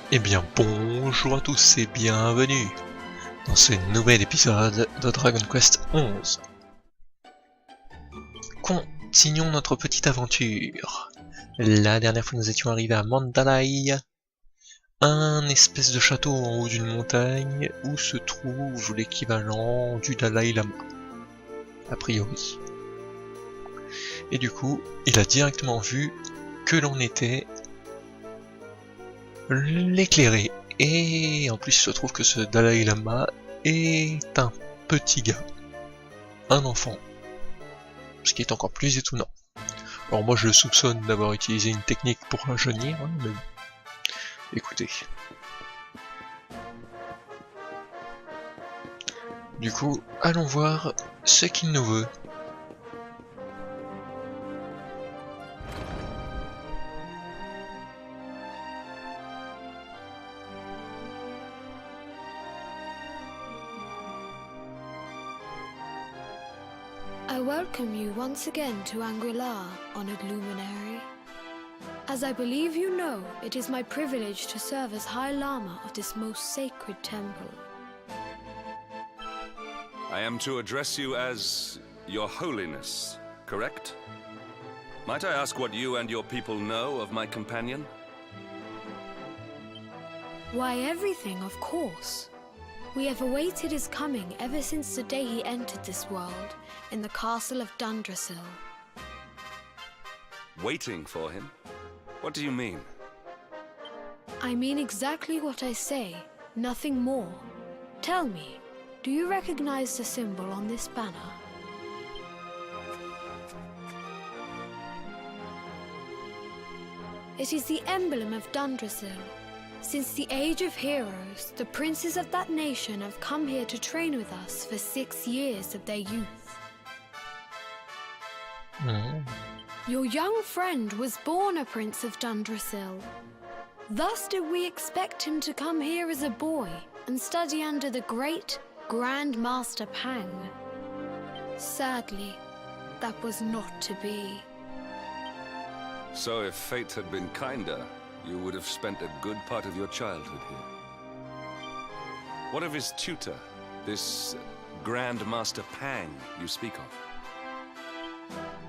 Eh bien bonjour à tous et bienvenue dans ce nouvel épisode de Dragon Quest 11. Continuons notre petite aventure. La dernière fois nous étions arrivés à Mandalay, un espèce de château en haut d'une montagne où se trouve l'équivalent du Dalai Lama, a priori. Et du coup, il a directement vu que l'on était l'éclairé. Et en plus il se trouve que ce Dalai Lama est un petit gars, un enfant, ce qui est encore plus étonnant. Alors moi je le soupçonne d'avoir utilisé une technique pour rajeunir, hein, mais écoutez. Du coup, allons voir ce qu'il nous veut. I welcome you once again to Angri-La, honored luminary. As I believe you know, it is my privilege to serve as High Lama of this most sacred temple. I am to address you as Your Holiness, correct? Might I ask what you and your people know of my companion? Why, everything, of course. We have awaited his coming ever since the day he entered this world, in the castle of Dundrasil. Waiting for him? What do you mean? I mean exactly what I say, nothing more. Tell me, do you recognize the symbol on this banner? It is the emblem of Dundrasil. Since the age of heroes, the princes of that nation have come here to train with us for 6 years of their youth. Your young friend was born a prince of Dundrasil. Thus did we expect him to come here as a boy and study under the great Grand Master Pang. Sadly, that was not to be. So if fate had been kinder, you would have spent a good part of your childhood here. What of his tutor, this Grand Master Pang you speak of?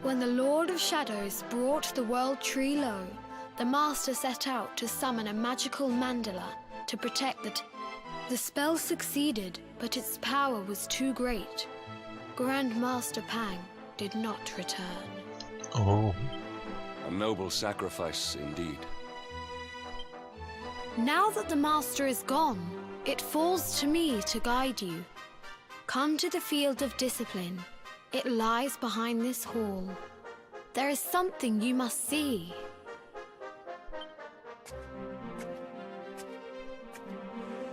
When the Lord of Shadows brought the world tree low, the Master set out to summon a magical mandala to protect the spell succeeded, but its power was too great. Grand Master Pang did not return. Oh. A noble sacrifice indeed. Now that the Master is gone, it falls to me to guide you. Come to the field of discipline. It lies behind this hall. There is something you must see.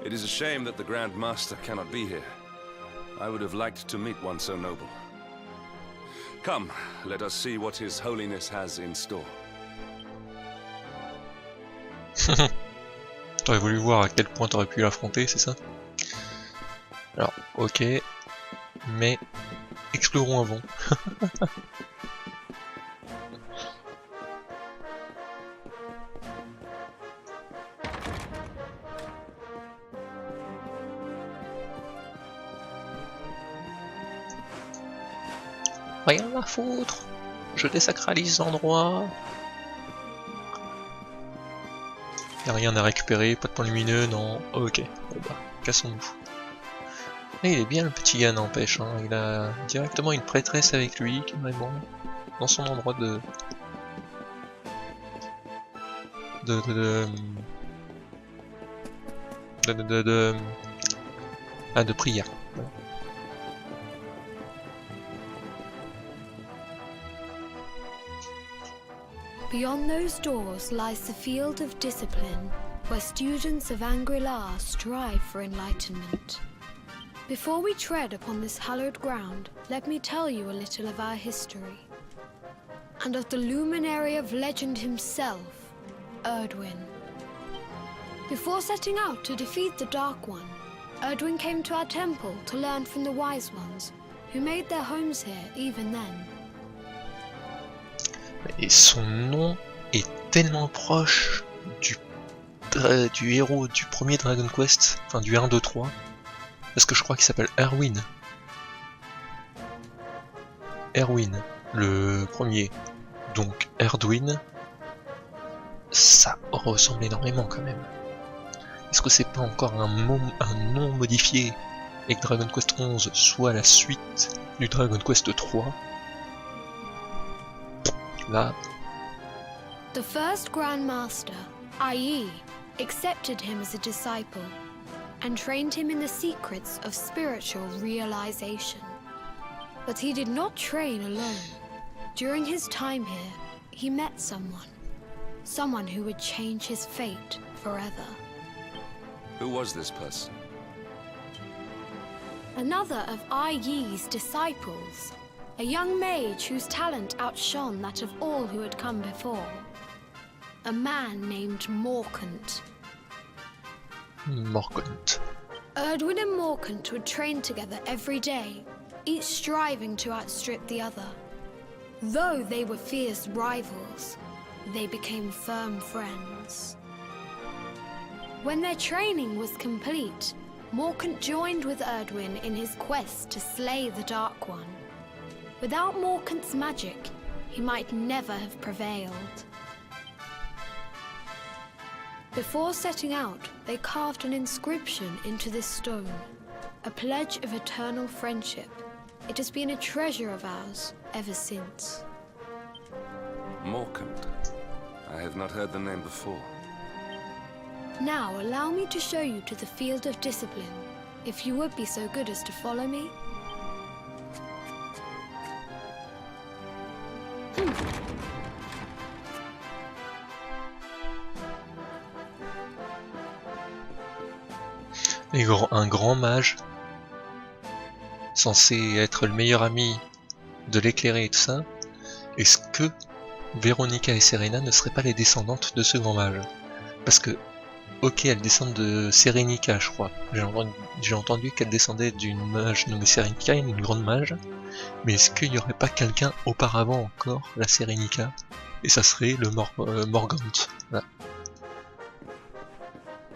It is a shame that the Grand Master cannot be here. I would have liked to meet one so noble. Come, let us see what His Holiness has in store. T'aurais voulu voir à quel point t'aurais pu l'affronter, c'est ça? Alors, ok, mais explorons avant. Rien à foutre, je désacralise l'endroit. Y'a rien à récupérer, pas de points lumineux, non. Ok, bon bah, cassons-nous. Et il est bien le petit gars, n'empêche, hein. Il a directement une prêtresse avec lui, carrément, dans son endroit de prière. Voilà. Beyond those doors lies the field of discipline, where students of Angri-La strive for enlightenment. Before we tread upon this hallowed ground, let me tell you a little of our history, and of the luminary of legend himself, Erdwin. Before setting out to defeat the Dark One, Erdwin came to our temple to learn from the Wise Ones, who made their homes here even then. Et son nom est tellement proche du du héros du premier Dragon Quest, enfin du 1, 2, 3, parce que je crois qu'il s'appelle Erwin. Erwin, le premier, donc Erdwin, ça ressemble énormément quand même. Est-ce que c'est pas encore un nom modifié et que Dragon Quest 11 soit la suite du Dragon Quest 3? Là. The first Grand Master, i.e., accepted him as a disciple and trained him in the secrets of spiritual realization. But he did not train alone. During his time here, he met someone who would change his fate forever. Who was this person? Another of Ai Yi's disciples, a young mage whose talent outshone that of all who had come before. A man named Morkant. Morkant. Erdwin and Morkant would train together every day, each striving to outstrip the other. Though they were fierce rivals, they became firm friends. When their training was complete, Morkant joined with Erdwin in his quest to slay the Dark One. Without Morkant's magic, he might never have prevailed. Before setting out, they carved an inscription into this stone, a pledge of eternal friendship. It has been a treasure of ours ever since. Morkant. I have not heard the name before. Now allow me to show you to the field of discipline, if you would be so good as to follow me. Un grand mage, censé être le meilleur ami de l'éclairé et tout ça, est-ce que Véronica et Serena ne seraient pas les descendantes de ce grand mage? Parce que, ok, elles descendent de Serenica, je crois. J'ai entendu qu'elles descendaient d'une mage nommée Serenica, une grande mage, mais est-ce qu'il n'y aurait pas quelqu'un auparavant encore, la Serenica, et ça serait le Morgant. Voilà.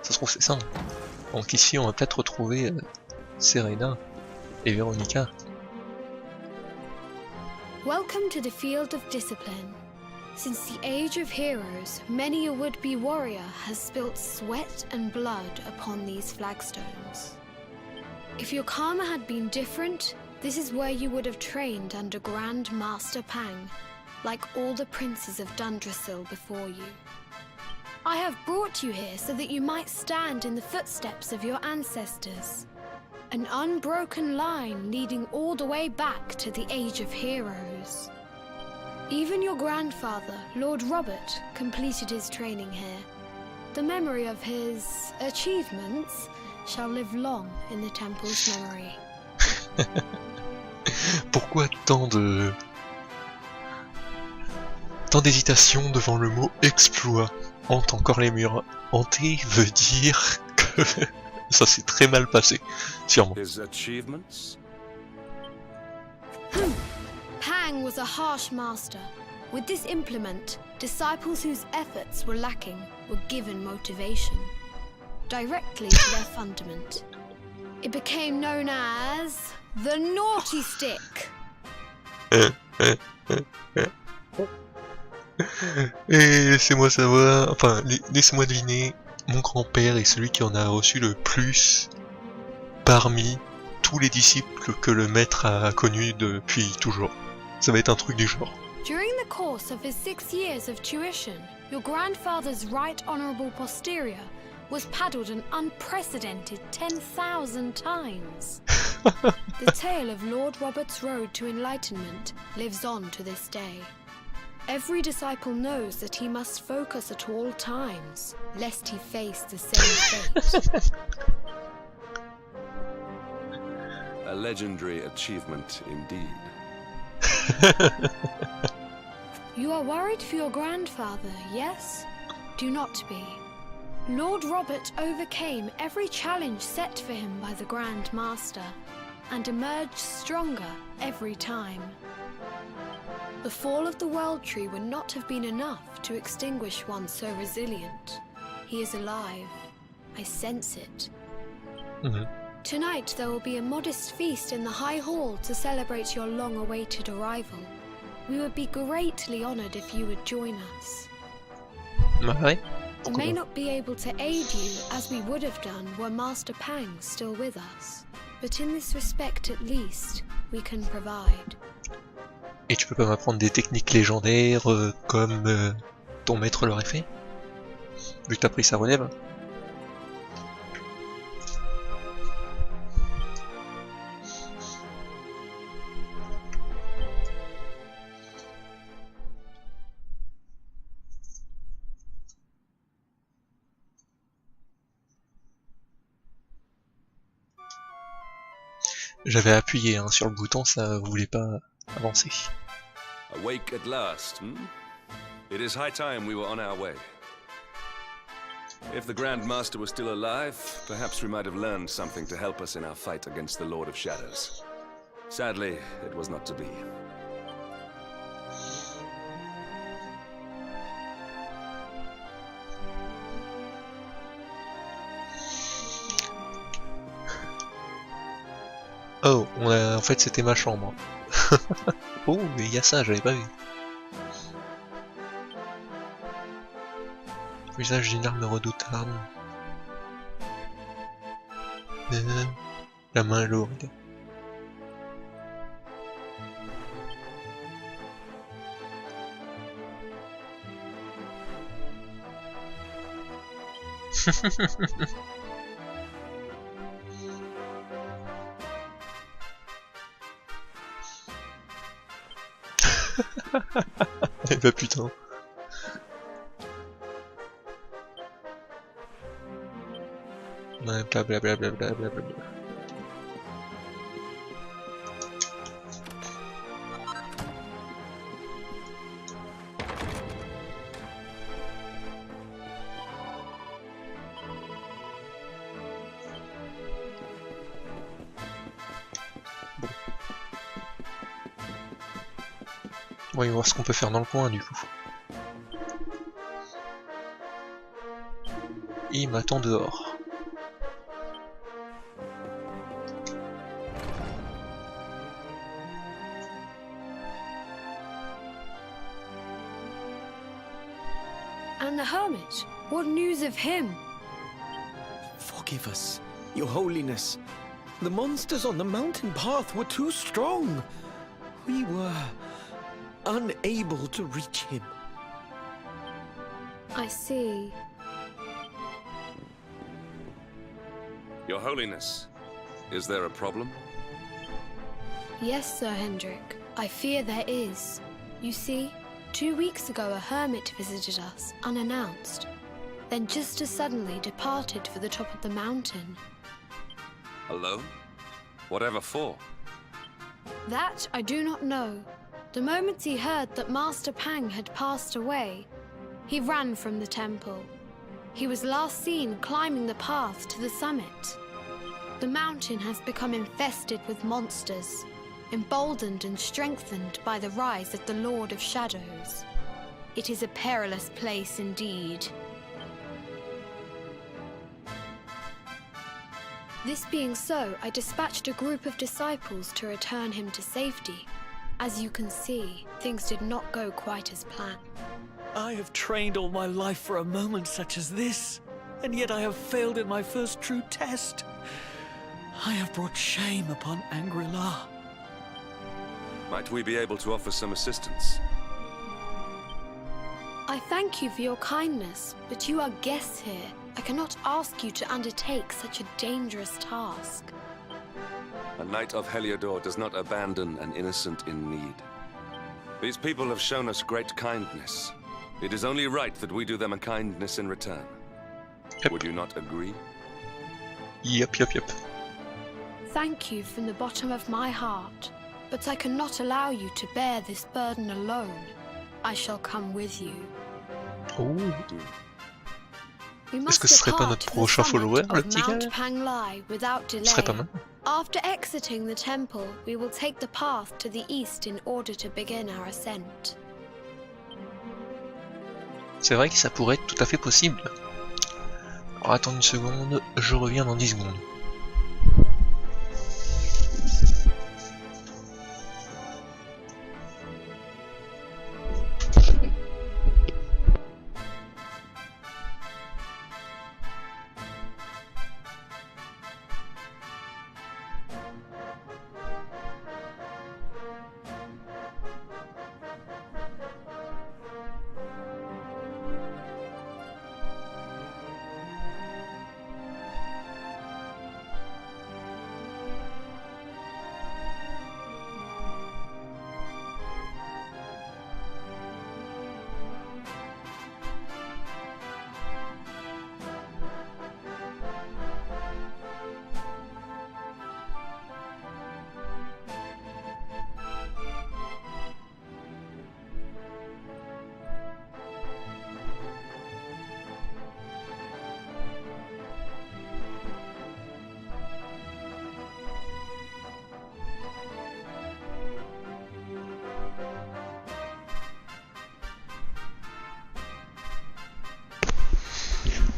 Ça se trouve c'est ça. Donc ici on va peut-être retrouver Serena et Véronica. Welcome to the field of discipline. Since the age of heroes, many a would-be warrior has spilt sweat and blood upon these flagstones. If your karma had been different, this is where you would have trained under Grand Master Pang, like all the princes of Dundrasil before you. I have brought you here so that you might stand in the footsteps of your ancestors. An unbroken line leading all the way back to the Age of Heroes. Even your grandfather, Lord Robert, completed his training here. The memory of his achievements shall live long in the temple's memory. Pourquoi tant d'hésitation devant le mot exploit? Hante encore les murs. Hanter veut dire que ça s'est très mal passé, sûrement. His achievements? Pang was a harsh master. With this implement, disciples whose efforts were lacking were given motivation, directly to their fundament. It became known as the Naughty Stick. Et laissez-moi savoir, enfin, laissez-moi deviner, mon grand-père est celui qui en a reçu le plus parmi tous les disciples que le maître a connus depuis toujours. Ça va être un truc du genre. During the course of his 6 years of tuition, your grandfather's right honourable posterior was paddled an unprecedented 10,000 times. The tale of Lord Robert's road to enlightenment lives on to this day. Every disciple knows that he must focus at all times, lest he face the same fate. A legendary achievement indeed. You are worried for your grandfather, yes? Do not be. Lord Robert overcame every challenge set for him by the Grand Master, and emerged stronger every time. The fall of the World Tree would not have been enough to extinguish one so resilient. he is alive. I sense it. Mhm. Tonight there will be a modest feast in the High Hall to celebrate your long-awaited arrival. We would be greatly honored if you would join us. Bah ouais. We Pourquoi may pas. not be able to aid you as we would have done were Master Pang still with us, but in this respect at least, we can provide. Et tu peux pas m'apprendre des techniques légendaires comme ton maître l'aurait fait? Vu que t'as pris sa relève. J'avais appuyé hein, sur le bouton, ça voulait pas avancer. Awake at last, hmm? It is high time we were on our way. If the Grand Master was still alive, perhaps we might have learned something to help us in our fight against the Lord of Shadows. Sadly, it was not to be. Oh, en fait c'était ma chambre. Oh, mais il y a ça, j'avais pas vu. Usage d'une arme redoutable. La main lourde. Eh bah putain. Ouais, blablabla. Voyons voir ce qu'on peut faire dans le coin du coup. Il m'attend dehors. And the hermit? What news of him? Forgive us, Your Holiness. The monsters on the mountain path were too strong. We were unable to reach him. I see. Your Holiness, is there a problem? Yes, Sir Hendrik. I fear there is. You see, 2 weeks ago a hermit visited us, unannounced. Then just as suddenly departed for the top of the mountain. Alone? Whatever for? That I do not know. The moment he heard that Master Pang had passed away, he ran from the temple. He was last seen climbing the path to the summit. The mountain has become infested with monsters, emboldened and strengthened by the rise of the Lord of Shadows. It is a perilous place indeed. This being so, I dispatched a group of disciples to return him to safety. As you can see, things did not go quite as planned. I have trained all my life for a moment such as this, and yet I have failed in my first true test. I have brought shame upon Angri-La. Might we be able to offer some assistance? I thank you for your kindness, but you are guests here. I cannot ask you to undertake such a dangerous task. A knight of Heliodor does not abandon an innocent in need. These people have shown us great kindness. It is only right that we do them a kindness in return. Yep. Would you not agree? Yep. Thank you from the bottom of my heart, but I cannot allow you to bear this burden alone. I shall come with you. Oh. We Est-ce must que ce serait pas depart notre to the prochain follower, summit le of petit gars? Mount Panglai without Ce delay. serait pas mal. After exiting the temple, we will take the path to the east in order to begin our ascent. C'est vrai que ça pourrait être tout à fait possible. Alors, attends une seconde, je reviens dans 10 secondes.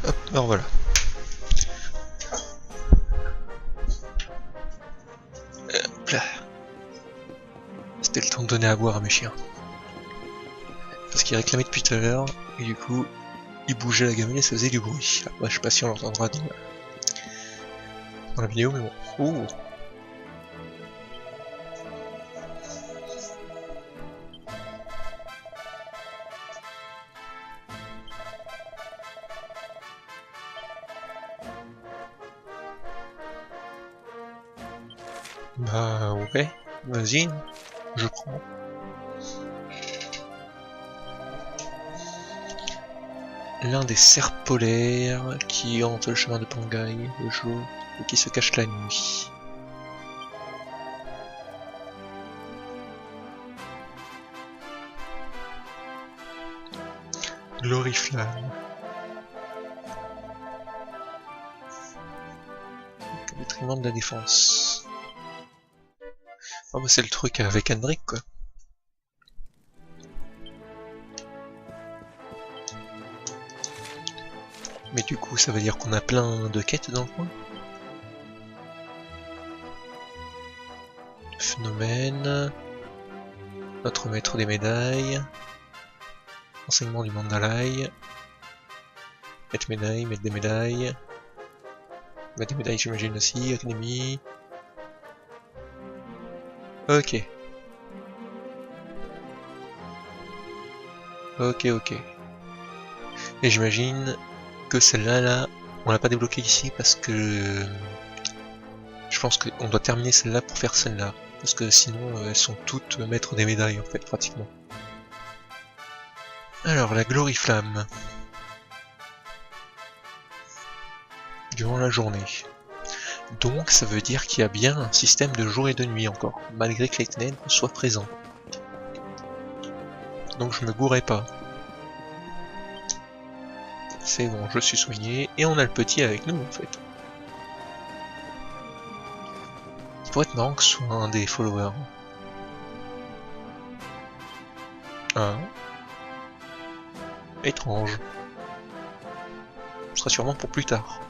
Hop, alors voilà. Hop là. C'était le temps de donner à boire à mes chiens. Parce qu'ils réclamaient depuis tout à l'heure, et du coup, ils bougeaient la gamelle et ça faisait du bruit. Moi, je sais pas si on l'entendra dans la vidéo, mais bon. Ouh. Bah ouais, vas-y, je prends. L'un des cerfs polaires qui hante le chemin de Pangaï le jour et qui se cache la nuit. Gloriflamme. Au détriment de la défense. Oh bah c'est le truc avec Hendrik quoi. Mais du coup ça veut dire qu'on a plein de quêtes dans le coin. Phénomène. Notre maître des médailles. Enseignement du Mandalay. Mettre médailles, mettre des médailles. Mettre des médailles j'imagine aussi, académie. Ok. Ok. Et j'imagine que celle-là, on l'a pas débloquée ici parce que je pense qu'on doit terminer celle-là pour faire celle-là. Parce que sinon, elles sont toutes maîtres des médailles en fait, pratiquement. Alors, la gloriflamme. Durant la journée. Donc ça veut dire qu'il y a bien un système de jour et de nuit encore, malgré que les ténèbres soient présents. Donc je me gourais pas. C'est bon, je suis soigné, et on a le petit avec nous en fait. Il pourrait être marrant que ce soit un des followers. Ah. Étrange. Ce sera sûrement pour plus tard.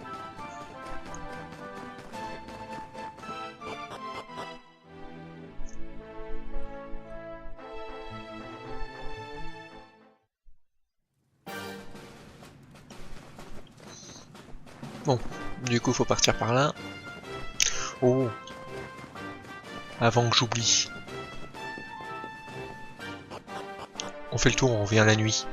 Bon, du coup faut partir par là. Oh. Avant que j'oublie. On fait le tour, on revient la nuit.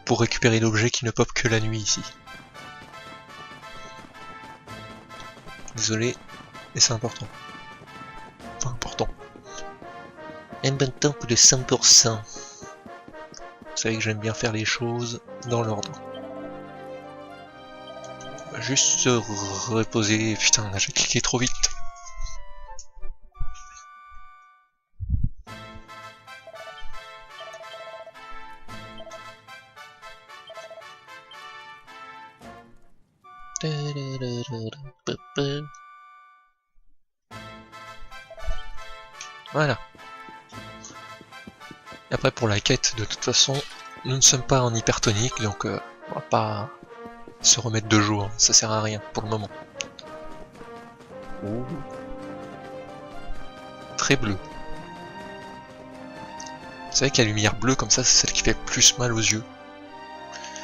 Pour récupérer l'objet qui ne pop que la nuit ici. Désolé, mais c'est important. Enfin important. Un bon temps de 100%. Vous savez que j'aime bien faire les choses dans l'ordre. On va juste se reposer. Putain, j'ai cliqué trop vite. Voilà. Et après pour la quête, de toute façon, nous ne sommes pas en hypertonique, donc on va pas se remettre de jour, hein. Ça sert à rien pour le moment. Oh. Très bleu. Vous savez que la lumière bleue comme ça, c'est celle qui fait plus mal aux yeux.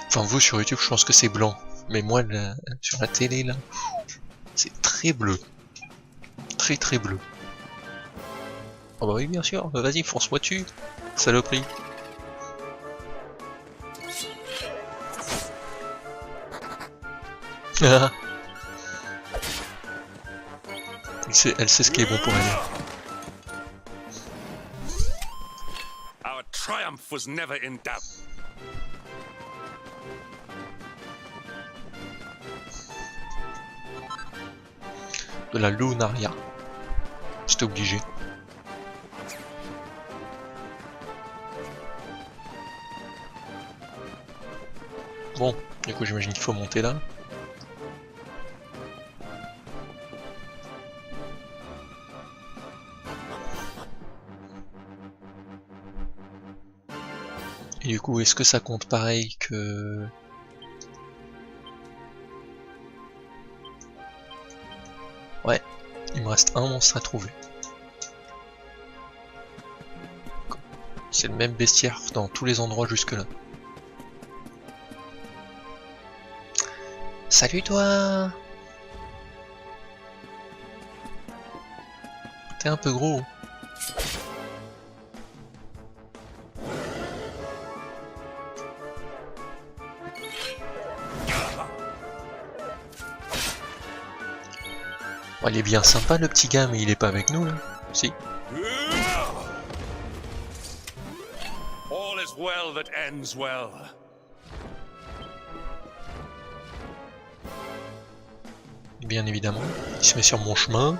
Enfin vous sur YouTube, je pense que c'est blanc, mais moi sur la télé là, c'est très bleu. Très très bleu. Oh bah oui bien sûr, vas-y fonce-moi dessus, saloperie. Elle sait ce qui est bon pour elle. Our triumph was never in doubt. De la lunaria. C'était obligé. Bon, du coup j'imagine qu'il faut monter là. Et du coup, est-ce que ça compte pareil que... Ouais, il me reste un monstre à trouver. C'est le même bestiaire dans tous les endroits jusque là. Salut toi! T'es un peu gros. Bon, il est bien sympa le petit gars, mais il est pas avec nous là. Si. All is well that ends well. Bien évidemment, il se met sur mon chemin.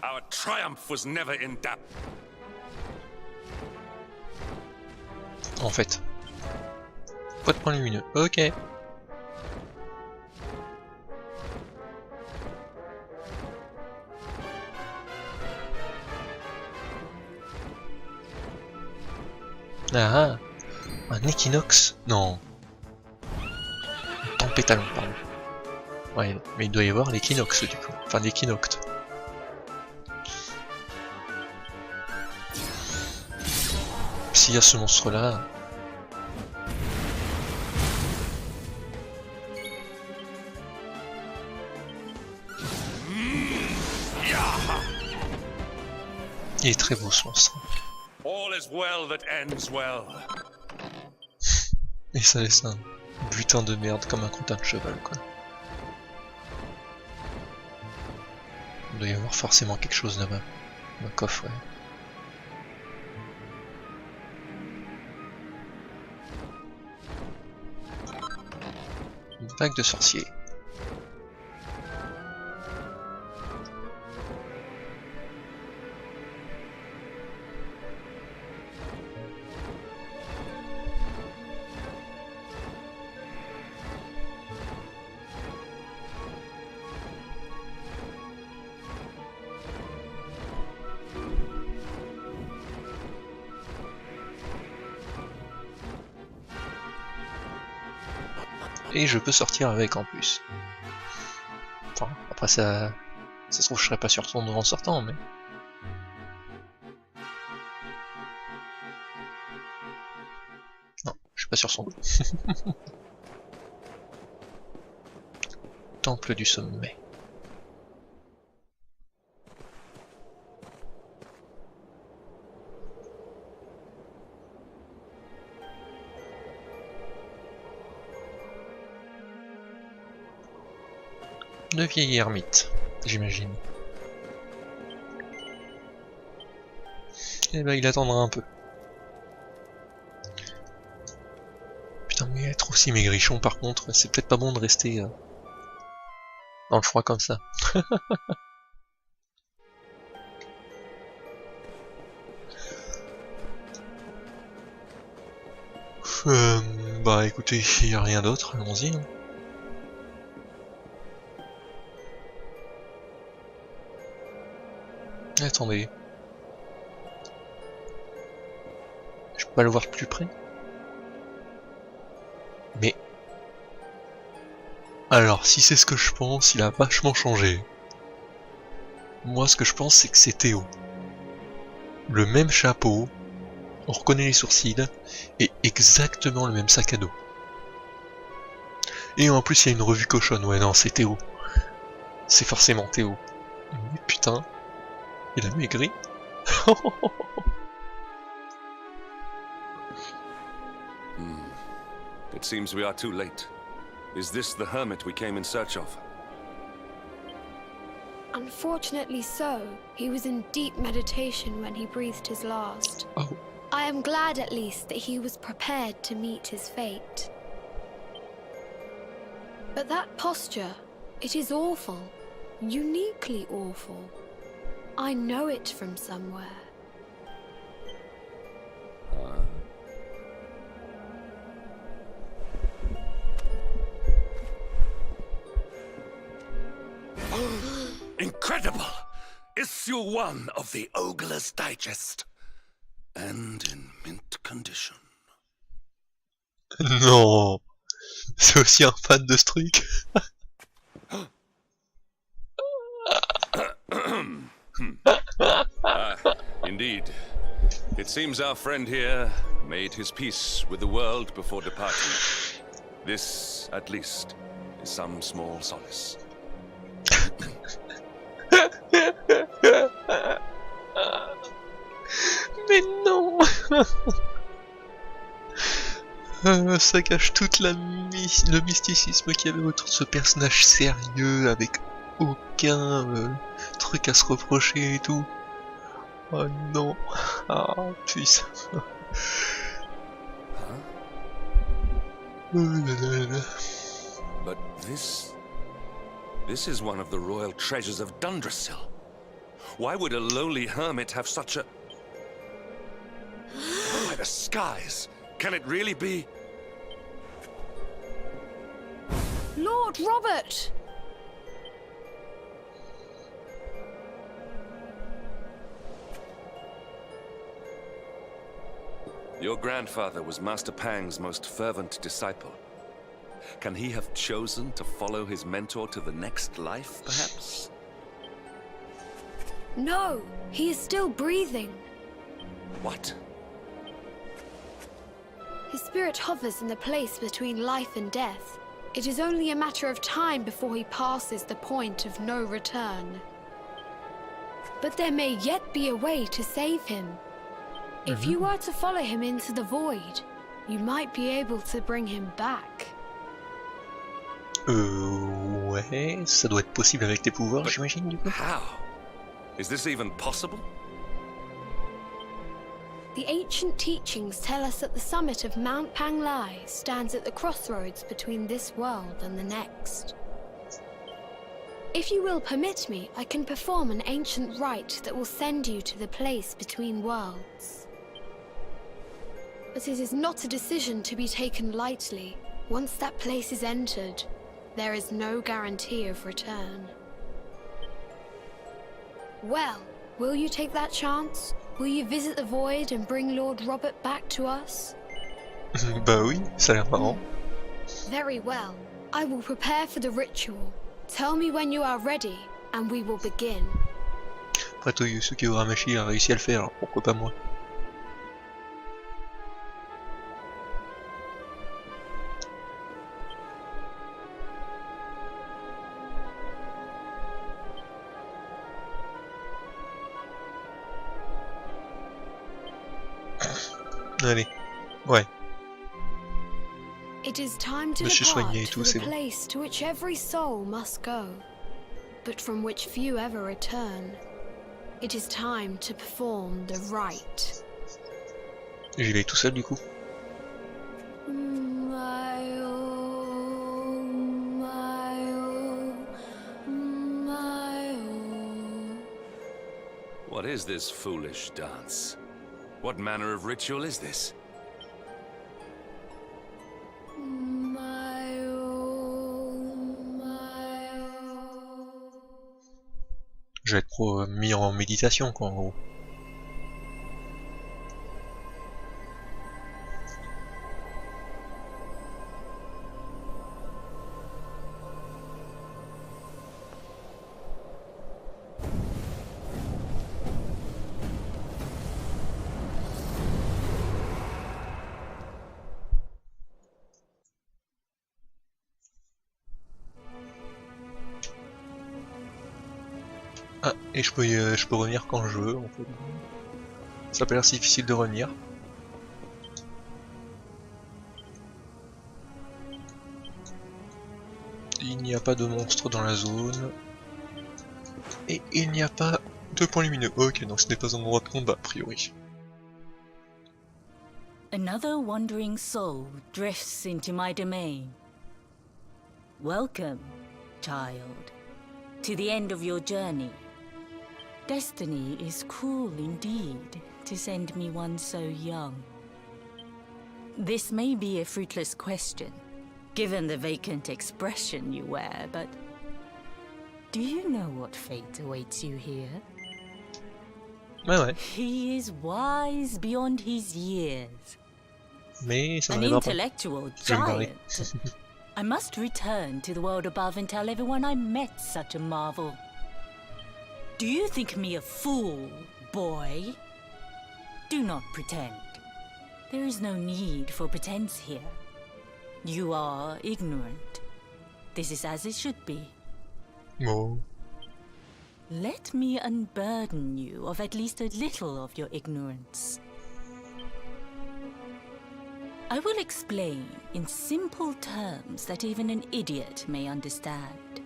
Our triumph was never in doubt. En fait. Pas de point lumineux. Ok. Ah, un équinoxe? Non. Un tempétalon, pardon. Ouais, mais il doit y avoir l'équinoxe du coup. Enfin, l'équinocte. S'il y a ce monstre là. Il est très beau ce monstre. All is well that ends well. Et ça laisse un butin de merde comme un crottin de cheval quoi. Il doit y avoir forcément quelque chose là-bas. Un coffre, ouais. Une bague de sorcier. Et je peux sortir avec en plus. Enfin, après ça se trouve je serais pas sur son dos en sortant, mais... Non, je suis pas sur son dos. Temple du sommet. De vieille ermite, j'imagine. Et bah il attendra un peu. Putain mais être aussi maigrichon par contre, c'est peut-être pas bon de rester dans le froid comme ça. Bah écoutez, il n'y a rien d'autre, allons-y. Hein. Attendez. Je peux pas le voir de plus près? Mais... Alors, si c'est ce que je pense, il a vachement changé. Moi, ce que je pense, c'est que c'est Théo. Le même chapeau, on reconnaît les sourcils, et exactement le même sac à dos. Et en plus, il y a une revue cochonne. Ouais, non, c'est Théo. C'est forcément Théo. Mais putain, il a maigri. It seems we are too late. Is this the hermit we came in search of? Unfortunately so. He was in deep meditation when he breathed his last. Oh. I am glad at least that he was prepared to meet his fate. But that posture, it is awful. Uniquely awful. I know it from somewhere. Incredible! Issue 1 of the Ogler's Digest. And in mint condition. Non, c'est aussi un fan de ce truc. Indeed. It seems our friend here made his peace with the world before departing. This, at least, is some small solace. Mais non. Ça cache toute le mysticisme qu'il y avait autour de ce personnage sérieux, avec aucun truc à se reprocher et tout. Oh non. Ah putain. But this is one of the royal treasures of Dundrasil. Why would a lowly hermit have such a... By the skies! Can it really be? Lord Robert! Your grandfather was Master Pang's most fervent disciple. Can he have chosen to follow his mentor to the next life, perhaps? No, he is still breathing. What? His spirit hovers in the place between life and death. It is only a matter of time before he passes the point of no return. But there may yet be a way to save him. If you were to follow him into the void, you might be able to bring him back. Ouais, ça doit être possible avec tes pouvoirs, j'imagine, du coup. How? Is this even possible? The ancient teachings tell us that the summit of Mount Panglai stands at the crossroads between this world and the next. If you will permit me, I can perform an ancient rite that will send you to the place between worlds. But it is not a decision to be taken lightly. Once that place is entered, there is no guarantee of return. Well, will you take that chance? Will you visit the void and bring Lord Robert back to us? Bah oui, ça a l'air marrant. Very well. I will prepare for the ritual. Tell me when you are ready, and we will begin. Après tout, Yusuke Uramashi a réussi à le faire, alors pourquoi pas moi? Allez, ouais. It is time to Monsieur depart soigné et to tout, the c'est bon. place to which every soul must go, but from which few ever return. It is time to perform the rite. J'y vais tout seul du coup. What is this foolish dance? What manner of ritual is this? Je vais être mis en méditation, quoi, en gros. Ah, et je peux revenir quand je veux, en fait. Ça a pas l'air si difficile de revenir. Il n'y a pas de monstre dans la zone. Et il n'y a pas de points lumineux. Ok, donc ce n'est pas un endroit de combat, a priori. Another wandering soul drifts into my domain. Welcome, child, to the end of your journey. Destiny is cruel indeed to send me one so young. This may be a fruitless question, given the vacant expression you wear, but do you know what fate awaits you here? Ouais. He is wise beyond his years. Mais ça An m'arrivera pas. intellectual giant. I must return to the world above and tell everyone I met such a marvel. Do you think me a fool, boy? Do not pretend. There is no need for pretense here. You are ignorant. This is as it should be. Oh. Let me unburden you of at least a little of your ignorance. I will explain in simple terms that even an idiot may understand.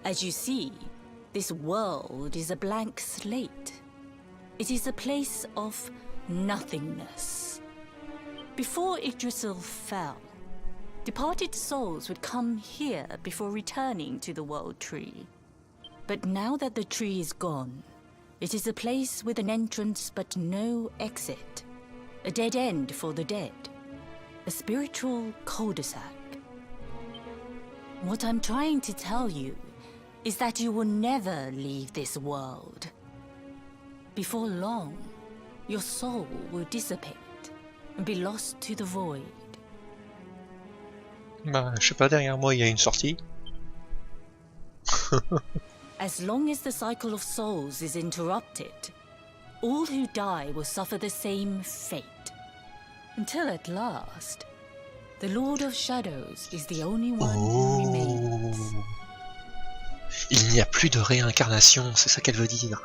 As you see, this world is a blank slate. It is a place of nothingness. Before Yggdrasil fell, departed souls would come here before returning to the world tree. But now that the tree is gone, it is a place with an entrance but no exit. A dead end for the dead. A spiritual cul-de-sac. What I'm trying to tell you is that you will never leave this world. Before long, your soul will dissipate and be lost to the void. Bah, je sais pas, derrière moi il y a une sortie. As long as the cycle of souls is interrupted, all who die will suffer the same fate. Until at last, the Lord of Shadows is the only one who remains. Il n'y a plus de réincarnation, c'est ça qu'elle veut dire.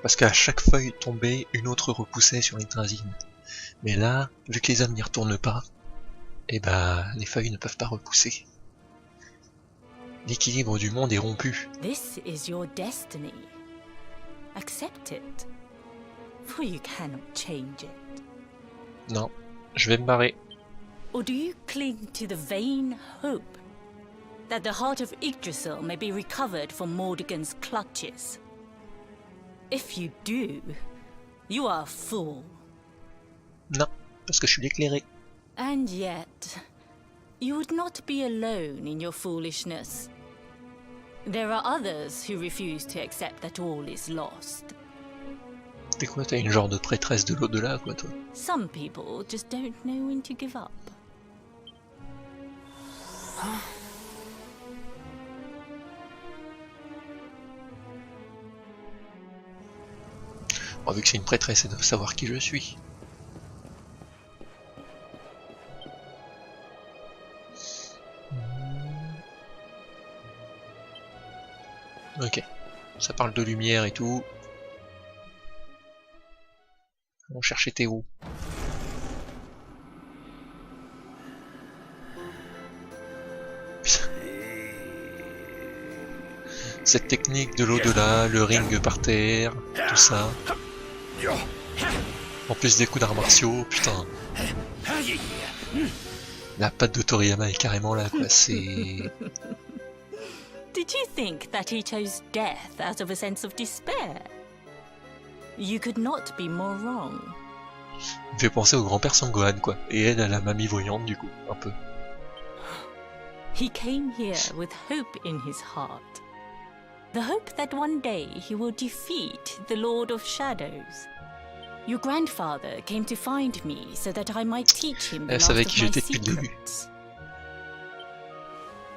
Parce qu'à chaque feuille tombée, une autre repoussait sur l'Yggdrasil. Mais là, vu que les âmes n'y retournent pas, eh ben, les feuilles ne peuvent pas repousser. L'équilibre du monde est rompu. This is your destiny. Accept it, for you cannot change it. Non, je vais me barrer. Or do you cling to the vain hope that the heart of Yggdrasil may be recovered from Mordegon's clutches? If you do, you are a fool. Non, parce que je suis l'éclairé. And yet, you would not be alone in your foolishness. There are others who refuse to accept that all is lost. T'es quoi, t'es une genre de prêtresse de l'au-delà, quoi, toi? Some people just don't know when to give up. Bon, vu que c'est une prêtresse, elle doit savoir qui je suis. Ok, ça parle de lumière et tout. On cherchait Théo. Cette technique de l'au-delà, le ring par terre, tout ça. En plus des coups d'arts martiaux, putain. La patte de Toriyama est carrément là, quoi, c'est... Did you think that he chose death out of a sense of despair? You could not be more wrong. Il me fait penser au grand-père Sangohan, quoi. Et elle à la mamie voyante, du coup, un peu. He came here with hope in his heart. The hope that one day he will defeat the Lord of Shadows. Your grandfather came to find me so that I might teach him the last of my secrets.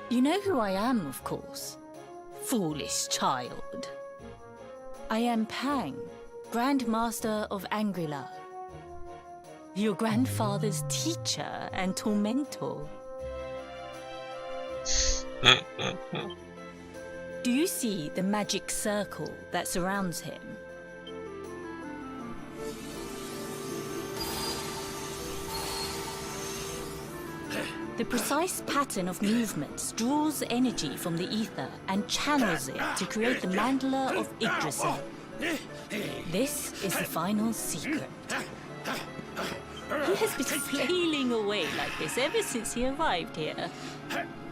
You know who I am, of course. Foolish child. I am Pang, Grand Master of Angri-La. Your grandfather's teacher and tormentor. Do you see the magic circle that surrounds him? The precise pattern of movements draws energy from the ether and channels it to create the mandala of Yggdrasil. This is the final secret. He has been flailing away like this ever since he arrived here.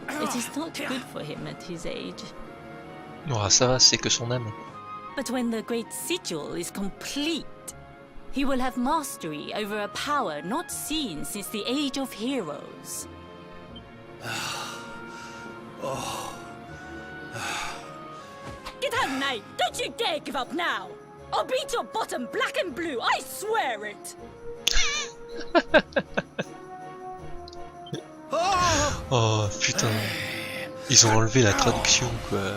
It is not good for him at his age. Oh, ça va, c'est que son âme. But when the great sigil is complete, he will have mastery over a power not seen since the Age of Heroes. Get out, Knight! Don't you dare give up now! I'll beat your bottom black and blue, I swear it! Oh putain, ils ont enlevé la traduction quoi.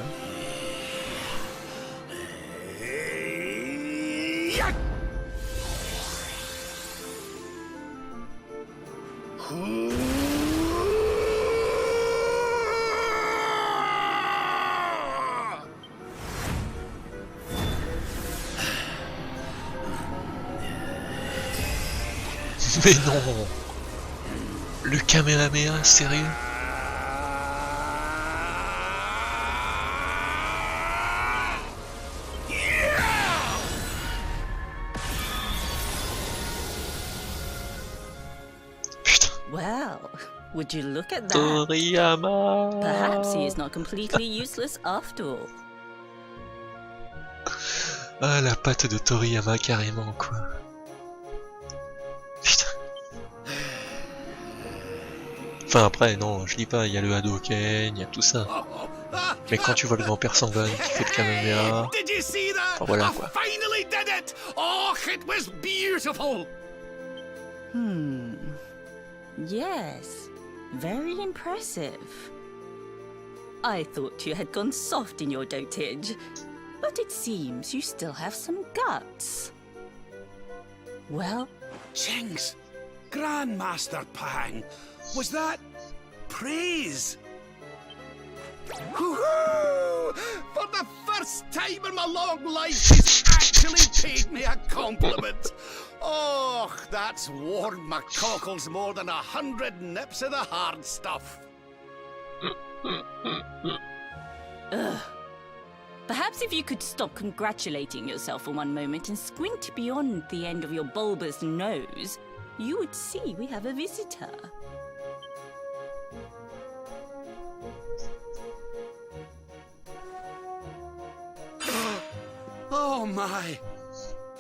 Mais non! Le Kamehameha, sérieux? Putain! Well, would you look at that? Toriyama! Perhaps he is not completely useless after all. Ah, la patte de Toriyama carrément quoi. Putain. Enfin après non, je dis pas, il y a le Hadoken, il y a tout ça. Mais quand tu vois le grand-père Sangon qui fait le Kamehameha, enfin voilà quoi. Yes, very impressive. I thought you had gone soft in your dotage, but it seems you still have some guts. Well, Jinx! Grandmaster Pang! Was that praise? Woohoo! For the first time in my long life, he's actually paid me a compliment. Oh, that's warmed my cockles more than 100 nips of the hard stuff. ugh. Perhaps if you could stop congratulating yourself for one moment and squint beyond the end of your bulbous nose, you would see we have a visitor. Oh my!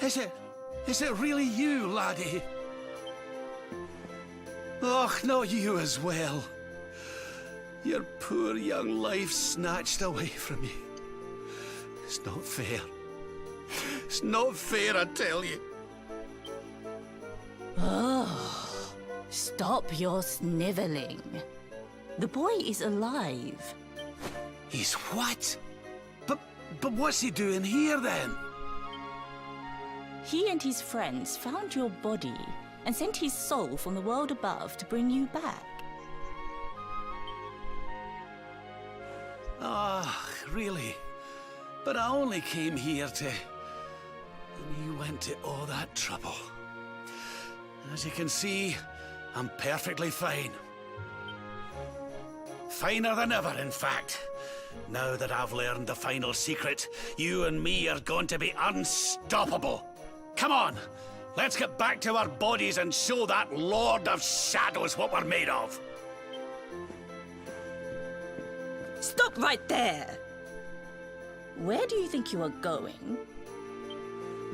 Is it really you, laddie? Oh, not you as well. Your poor young life snatched away from you. It's not fair. It's not fair, I tell you. Oh, stop your sniveling. The boy is alive. He's what? But what's he doing here then? He and his friends found your body and sent his soul from the world above to bring you back. Ah, really? But I only came here to... And you went to all that trouble. As you can see, I'm perfectly fine. Finer than ever, in fact. Now that I've learned the final secret, you and me are going to be unstoppable. Come on, let's get back to our bodies and show that Lord of Shadows what we're made of. Stop right there! Where do you think you are going?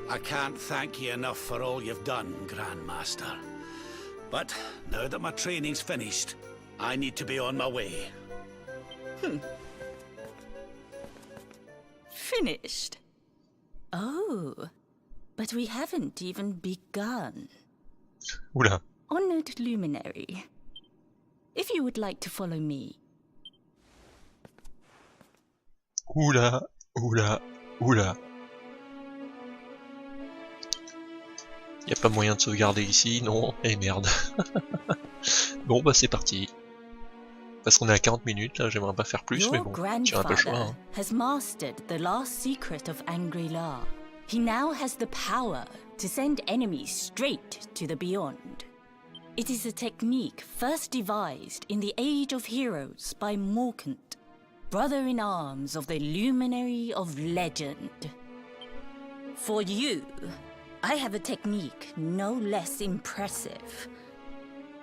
I can't thank you enough for all you've done, Grandmaster. But now that my training's finished, I need to be on my way. finished? Oh, but we haven't even begun. Oula. Honored luminary, if you would like to follow me. Oula, oula, oula. Y a pas moyen de sauvegarder ici, non. Eh merde. Bon bah c'est parti. Parce qu'on est à 40 minutes, là j'aimerais pas faire plus, mais bon, tu as un peu le choix. Hein. Has mastered the last secret of Angry-La. He now has the power to send enemies straight to the beyond. It is a technique first devised in the Age of Heroes by Mortégor, brother-in-arms of the Luminary of Legend. For you, I have a technique no less impressive.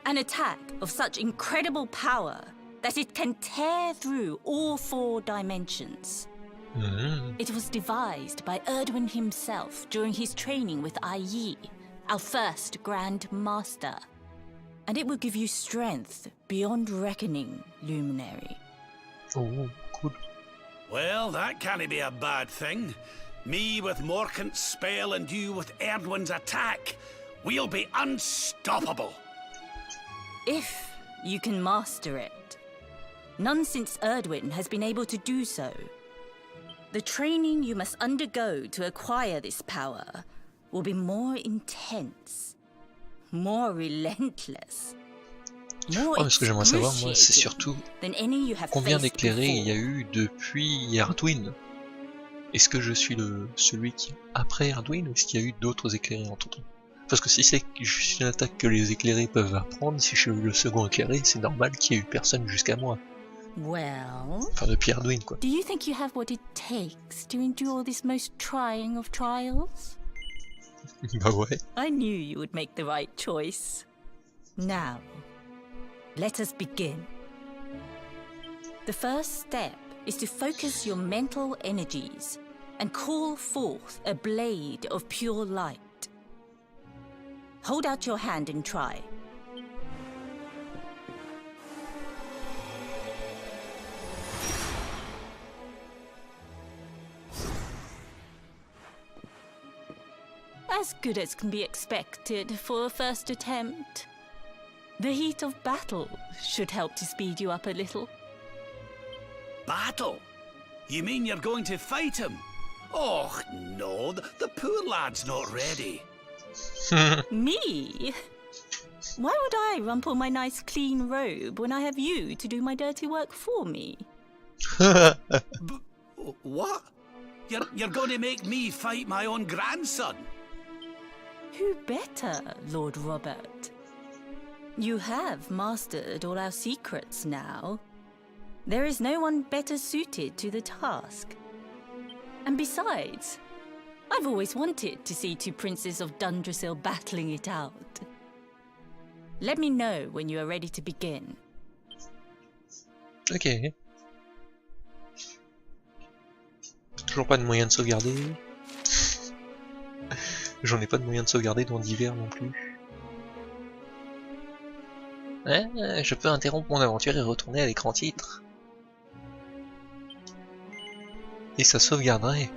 An attack of such incredible power that it can tear through all 4 dimensions. It was devised by Erdwin himself during his training with Yi, our first Grand Master. And it will give you strength beyond reckoning, Luminary. Oh, cool. Well, that can't be a bad thing. Me with Morkant's spell and you with Erdwin's attack. We'll be unstoppable. If you can master it. None since Erdwin has been able to do so. The training you must undergo to acquire this power will be more intense. More relentless. More mais ce que j'aimerais savoir, moi, c'est surtout combien d'éclairés il y a eu depuis Erdwin. Est-ce que je suis celui qui est après Erdwin, ou est-ce qu'il y a eu d'autres éclairés en tout temps? Parce que si c'est juste une attaque que les éclairés peuvent apprendre, si je suis le second éclairé, c'est normal qu'il y ait eu personne jusqu'à moi. Enfin, depuis Erdwin, quoi. Do you think you have what it takes to endure this most trying of trials? Bah ouais. I knew you would make the right choice. Now, let us begin. The first step is to focus your mental energies and call forth a blade of pure light. Hold out your hand and try. As good as can be expected for a first attempt. The heat of battle should help to speed you up a little. Battle? You mean you're going to fight him? Oh, no, the poor lad's not ready. Me? Why would I rumple my nice clean robe when I have you to do my dirty work for me? What? You're going to make me fight my own grandson? Who better, Lord Robert? You have mastered all our secrets now. There is no one better suited to the task. And besides, I've always wanted to see 2 princes of Dundrasil battling it out. Let me know when you are ready to begin. Ok. Toujours pas de moyen de sauvegarder. J'en ai pas de moyen de sauvegarder dans divers non plus. Je peux interrompre mon aventure et retourner à l'écran titre. Et ça sauvegarderait.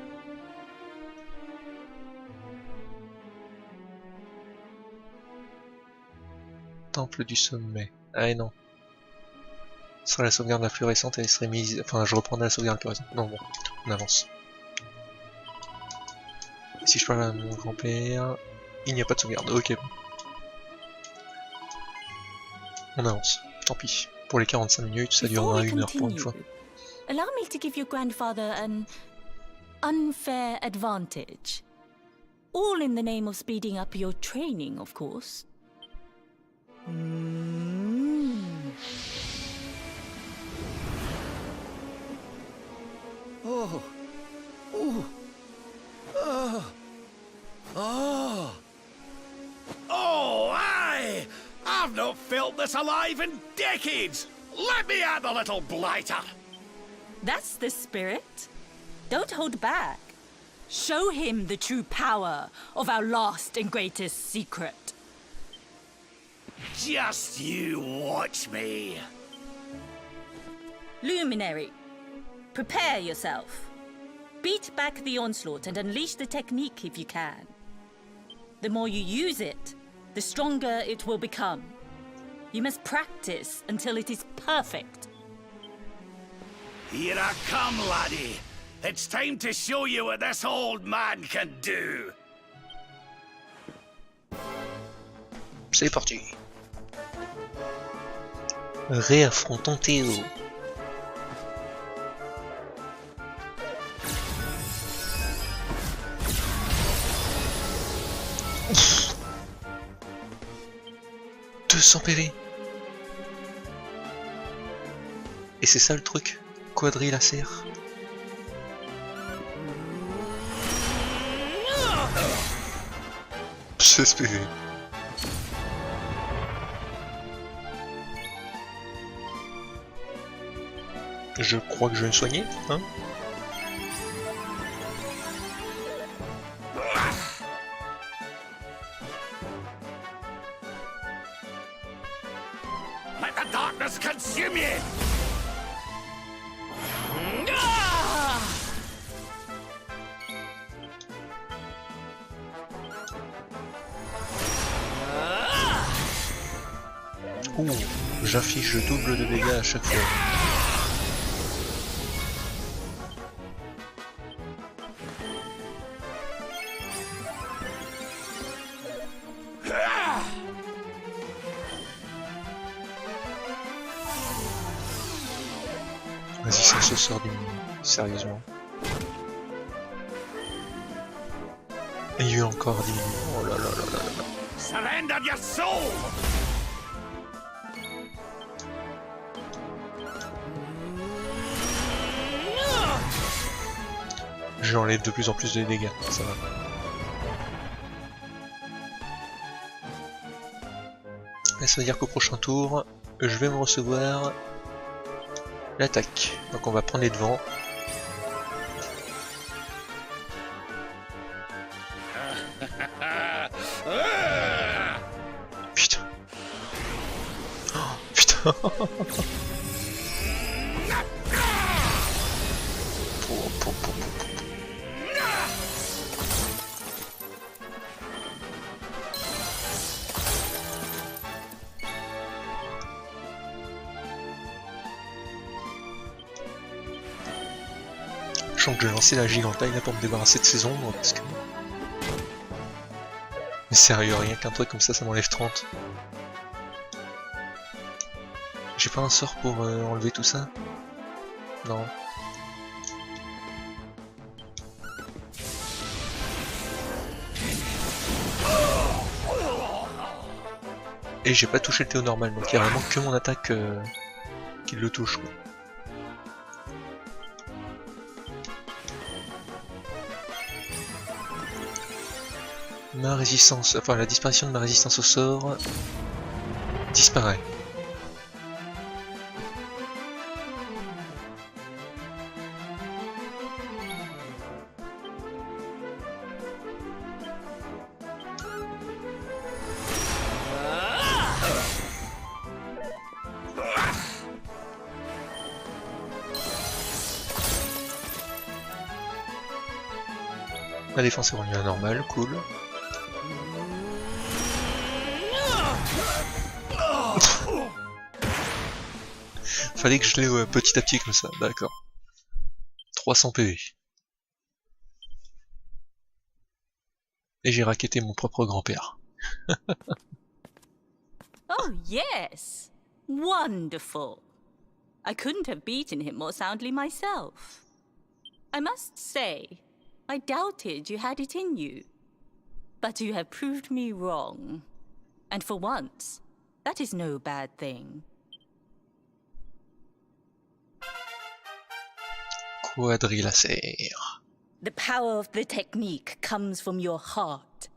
Temple du sommet. Ah non. Sur la sauvegarde la plus récente, elle serait mise... Enfin, je reprendrai la sauvegarde la plus récente. Non, bon, on avance. Si je parle à mon grand-père... Il n'y a pas de sauvegarde, ok. Bon. On avance, tant pis. Pour les 45 minutes, ça durera 1 heure pour une fois. Allow me to give your grandfather an unfair advantage. All in the name of speeding up your training, of course. Oh. Oh. Oh. Oh. Oh, aye! I've not felt this alive in decades! Let me at the little blighter! That's the spirit. Don't hold back. Show him the true power of our last and greatest secret. Just you watch me. Luminary, prepare yourself. Beat back the onslaught and unleash the technique if you can. The more you use it, the stronger it will become. You must practice until it is perfect. Here I come, laddie. It's time to show you what this old man can do. C'est parti. Réaffrontons Théo. Ouf. 200 PV. Et c'est ça le truc, quadrilatère. 16 PV. Je crois que je vais me soigner, hein. Let the darkness consume you. Ouh, j'affiche le double de dégâts à chaque fois. Vas-y, ça se sort du... Sérieusement. Et il y a eu encore 10 minutes. Oh là là là là là. Surrender your soul. J'enlève de plus en plus de dégâts, ça va. Et ça veut dire qu'au prochain tour, je vais me recevoir l'attaque. Donc on va prendre les devants. Putain. Oh, putain. Je sens que je vais lancer la gigantine là pour me débarrasser de ces ombres parce que... Mais sérieux, rien qu'un truc comme ça m'enlève 30. J'ai pas un sort pour enlever tout ça? Non. Et j'ai pas touché le Théo normal, donc il y a vraiment que mon attaque qui le touche, quoi. Ma résistance, enfin la disparition de ma résistance au sort disparaît. La défense est revenue à normal, cool. Fallait que je l'ai petit à petit comme ça, d'accord. 300 PV. Et j'ai racketté mon propre grand-père. Oh yes! Wonderful! I couldn't have beaten him more soundly myself. I must say, I doubted you had it in you. But you have proved me wrong. And for once, that is no bad thing. Quadrilatère. The power of the technique comes from your heart.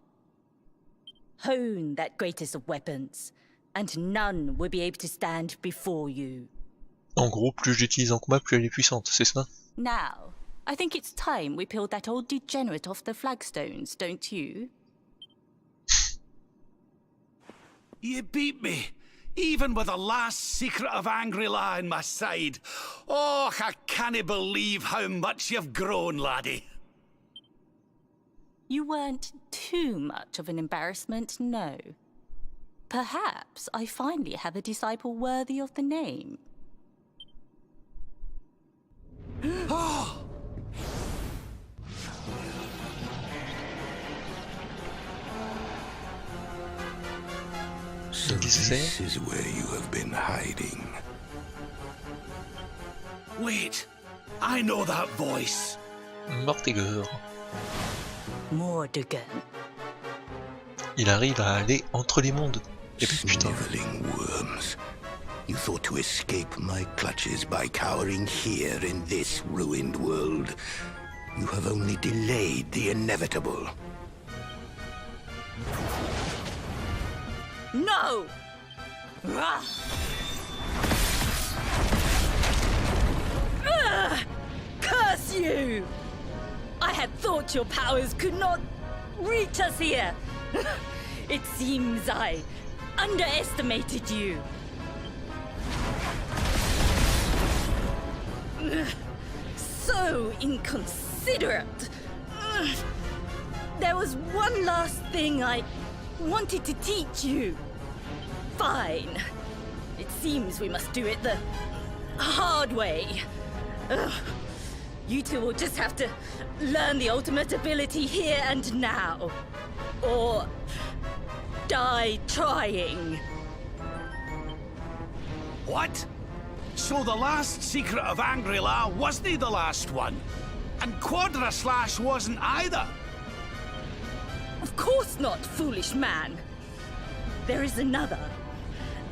Hone that greatest of weapons, and none will be able to stand before you. En gros, plus j'utilise en combat, plus elle est puissante, c'est ça? Now, I think it's time we peeled that old degenerate off the flagstones, don't you? You beat me. even with the last secret of Angry-La in my side. Oh, I can't believe how much you've grown, laddie. You weren't too much of an embarrassment, no. Perhaps I finally have a disciple worthy of the name. So this is where you have been hiding. Wait, I know that voice. Mortégor. Mortégor. Il arrive à aller entre les mondes. Et puis putain. Sniveling worms. You thought to escape my clutches by cowering here in this ruined world. You have only delayed the inevitable. No! Ah! Ugh! Curse you! I had thought your powers could not reach us here. It seems I underestimated you. So inconsiderate. There was one last thing I wanted to teach you. Fine. It seems we must do it the hard way. Ugh. You two will just have to learn the ultimate ability here and now. Or die trying. What? So the last secret of Angry-La wasn't the last one? And Quadra Slash wasn't either? Of course not, foolish man. There is another.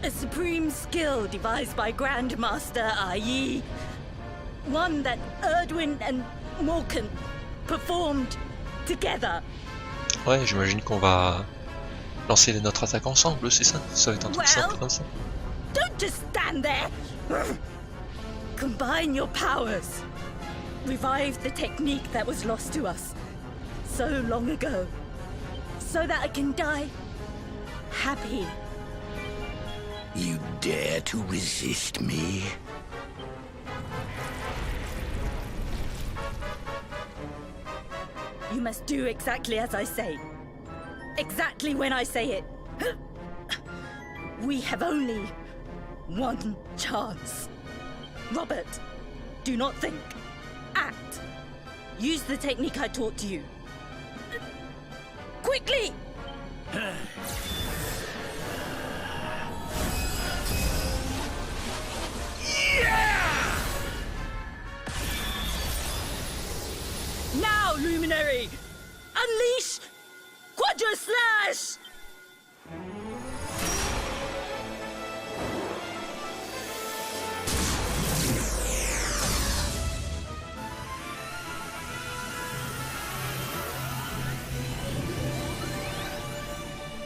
A supreme skill devised by Grandmaster i.e. one that Erdwin and Morkan performed together. Ouais, j'imagine qu'on va lancer notre attaque ensemble, c'est ça? Ça va être un truc simple comme ça. Don't just stand there! Combine your powers. Revive the technique that was lost to us so long ago. So that I can die happy. You dare to resist me? You must do exactly as I say. Exactly when I say it. We have only one chance. Robert, do not think. Act. Use the technique I taught you. Quickly! Now, Luminary! Unleash Quadra Slash!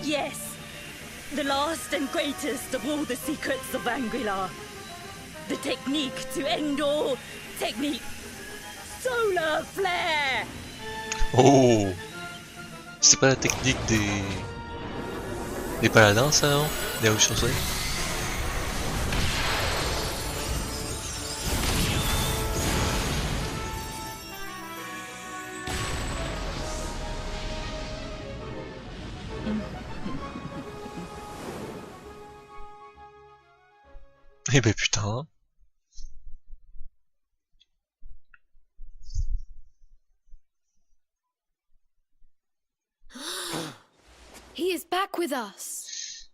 Yes, the last and greatest of all the secrets of Angry-La. The technique to end all technique. Solar Flare! Oh! C'est pas la technique des paladins, ça, non? Des russes soleil? Eh ben putain. He is back with us.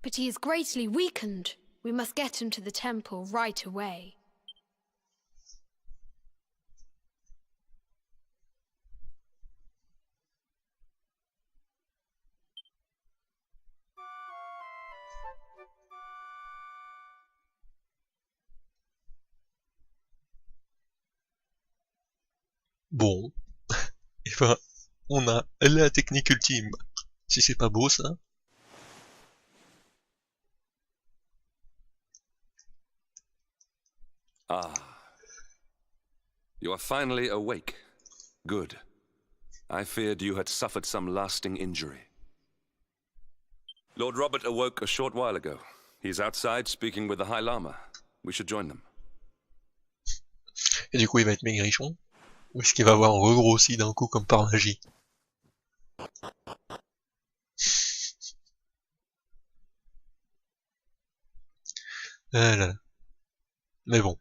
But he is greatly weakened. We must get him to the temple right away. Bon. Et ben, on a la technique ultime. Si c'est pas beau, ça. Ah. You are finally awake. Good. I feared you had suffered some lasting injury. Lord Robert awoke a short while ago. He's outside speaking with the High Lama. We should join them. Et du coup il va être maigrichon? Ou est-ce qu'il va avoir regrossi d'un coup comme par magie? Ah là là. Mais bon.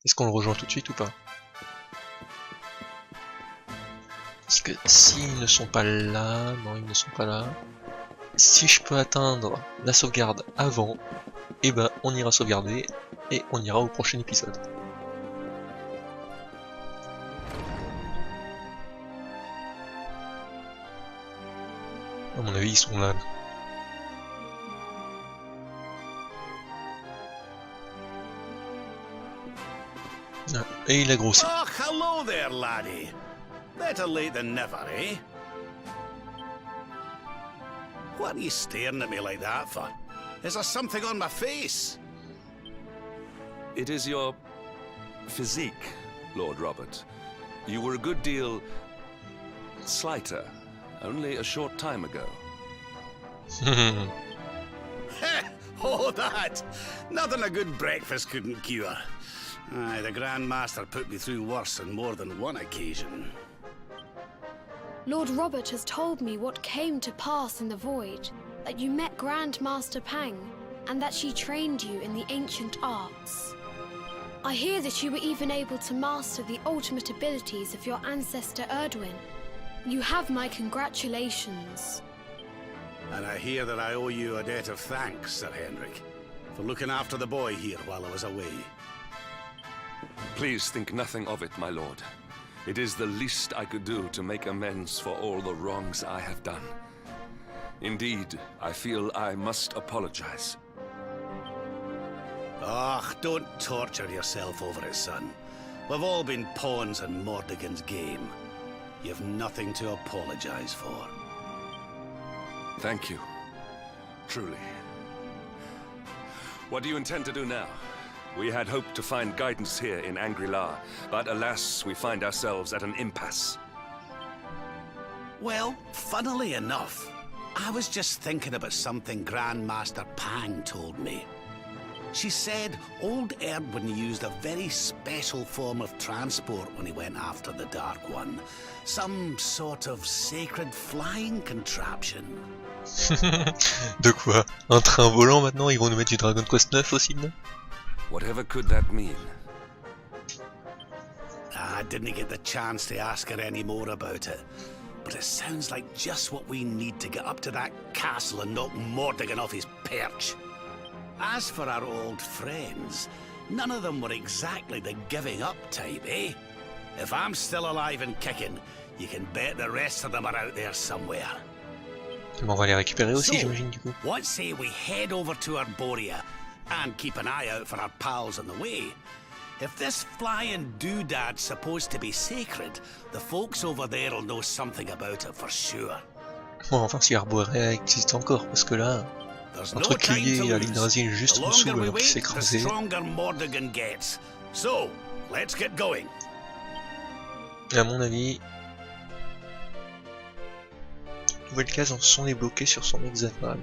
Est-ce qu'on le rejoint tout de suite ou pas? Parce que s'ils ne sont pas là... Non, ils ne sont pas là. Si je peux atteindre la sauvegarde avant, et ben on ira sauvegarder et on ira au prochain épisode. À mon avis, ils sont là. Ah, et il a grossi. Oh, hello there, laddie. Better late than never, eh? What are you staring at me like that for? Is there something on my face? It is your physique, Lord Robert. You were a good deal slighter only a short time ago. Oh, that! Nothing a good breakfast couldn't cure. Aye, the Grand Master put me through worse on more than one occasion. Lord Robert has told me what came to pass in the void, that you met Grand Master Pang, and that she trained you in the ancient arts. I hear that you were even able to master the ultimate abilities of your ancestor Erdwin. You have my congratulations. And I hear that I owe you a debt of thanks, Sir Henrik, for looking after the boy here while I was away. Please think nothing of it, my lord. It is the least I could do to make amends for all the wrongs I have done. Indeed, I feel I must apologize. Ah, don't torture yourself over it, son. We've all been pawns in Mortegor's game. You've nothing to apologize for. Thank you. Truly. What do you intend to do now? We had hoped to find guidance here in Angri-La, but alas, we find ourselves at an impasse. Well, funnily enough, I was just thinking about something Grandmaster Pang told me. She said old Erdwin used a very special form of transport when he went after the Dark One. Some sort of sacred flying contraption. De quoi? Un train volant maintenant? Ils vont nous mettre du Dragon Quest 9 aussi dedans? Whatever could that mean? I didn't get the chance to ask her any more about it, but it sounds like just what we need to get up to that castle and knock Mortégor off his perch. As for our old friends, none of them were exactly the giving up type, eh? If I'm still alive and kicking, you can bet the rest of them are out there somewhere. Bon, on va les récupérer aussi, So, j'imagine, du coup. what say we head over to Arborea and keep an eye out for our pals on the way? If this flying doodad's supposed to be sacred, the folks over there will know something about it for sure. Bon, enfin, si Arborea existe encore, parce que là, There's un no truc time lié to à lose. l'Yggdrasil The juste en dessous, longer we alors qu'il s'est wait, the écrasé. stronger Mortégor gets. So, let's get going. À mon avis, nouvelles cases sont débloquées sur son hexagramme.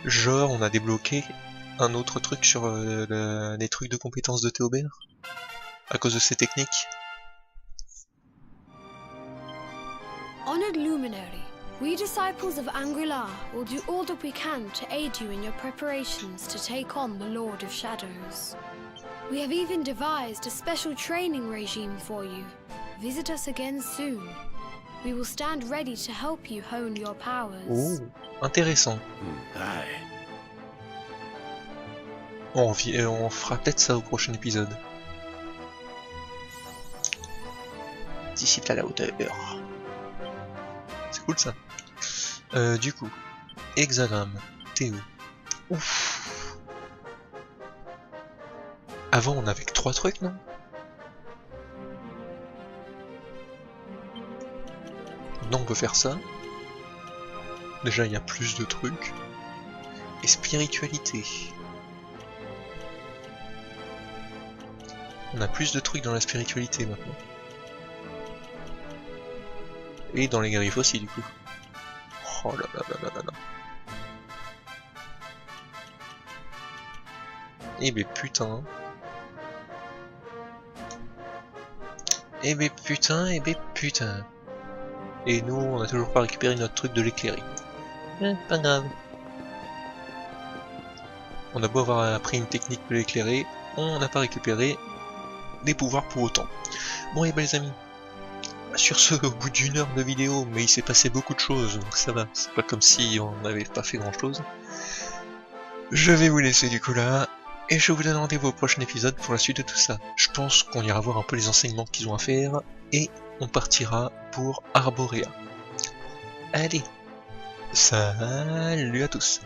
Genre, on a débloqué un autre truc sur les trucs de compétences de Théobert à cause de ses techniques. Honored Luminary, we disciples of Angri-La will do all that we can to aid you in your preparations to take on the Lord of Shadows. We have even devised a special training regime for you. Visit us again soon. We will stand ready to help you hone your powers. Oh, intéressant. Aye. On fera peut-être ça au prochain épisode. Disciple à la hauteur. C'est cool ça. Du coup, hexagramme, Théo. Ouf. Avant on avait que 3 trucs, non? Non, on peut faire ça. Déjà il y a plus de trucs. Et spiritualité. On a plus de trucs dans la spiritualité maintenant. Et dans les griffes aussi du coup. Oh là là là là là là. Eh ben putain. Eh ben putain, eh ben putain. Et nous, on a toujours pas récupéré notre truc de l'éclairer. Pas grave. On a beau avoir appris une technique de l'éclairer, on n'a pas récupéré des pouvoirs pour autant. Bon et ben les amis, sur ce, au bout d'une heure de vidéo, mais il s'est passé beaucoup de choses, donc ça va, c'est pas comme si on n'avait pas fait grand chose. Je vais vous laisser du coup là, et je vous donne rendez-vous au prochain épisode pour la suite de tout ça. Je pense qu'on ira voir un peu les enseignements qu'ils ont à faire, et on partira pour Arborea. Allez, salut à tous.